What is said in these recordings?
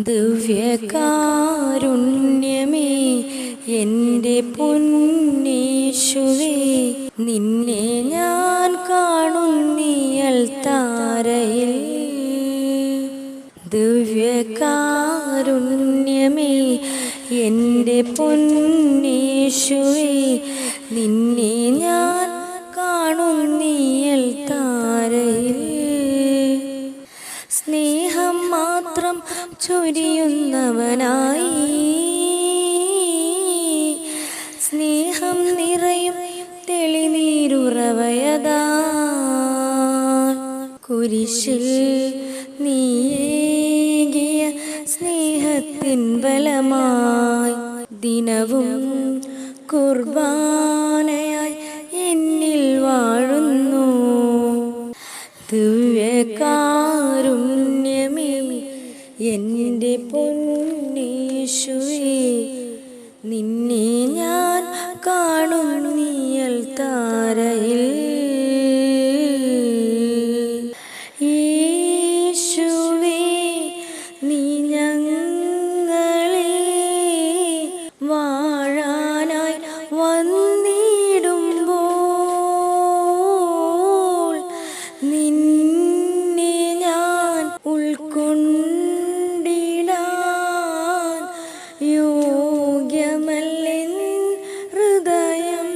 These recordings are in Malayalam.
ദിവ്യകാരുണ്യമേ എൻ്റെ പൊന്നേശുവേ, നിന്നെ ഞാൻ കാണുന്നിയൽ താരയിൽ. ദിവ്യകാരുണ്യമേ എൻ്റെ പൊന്നേശുവേ, നിന്നെ ഞാൻ കാണുന്നിയൽ താരയിൽ. സ്നേഹം മാത്രം ചൊരിയുന്നവനായി, സ്നേഹം നിറയും തെളിനീരുറവയതാ. കുരിശിൽ നീയേകിയ സ്നേഹത്തിൻ ബലമായി ദിനവും കുർബാനയായി എന്നിൽ വാഴുന്നു. ദിവ്യകാരുണ്യമേ എൻ്റെ പൊന്നേശുവേ, നിന്നെ ഞാൻ കാണുന്നിയൽ താരയിൽ. യേശുവേ, നീ ഞങ്ങളെ വാഴാനായി വന്നിടുമ്പോൾ നിന്നെ ഞാൻ ഉൾക്കൊണ്ടിടാൻ യോഗ്യമല്ലെൻ ഹൃദയം.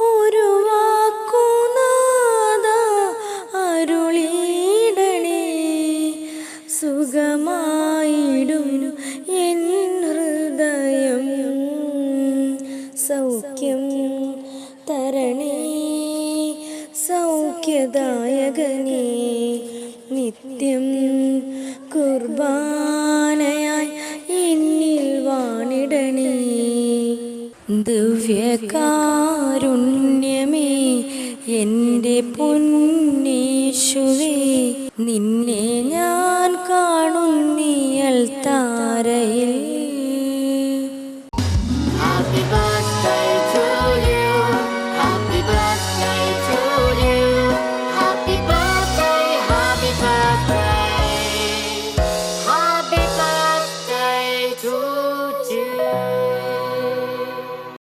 ഒരു വാക്കുനാദാ അരുളിയിടണേ, സുഖമായിടും എൻ ഹൃദയം. സൗഖ്യം തരണേ സൗഖ്യദായകനേ, നിത്യം കുർബാനയായി എന്നിൽ വാണിടണേ. ദിവ്യകാരുണ്യമേ എൻ്റെ പൊന്നേശുവേ, നിന്നെ ഞാൻ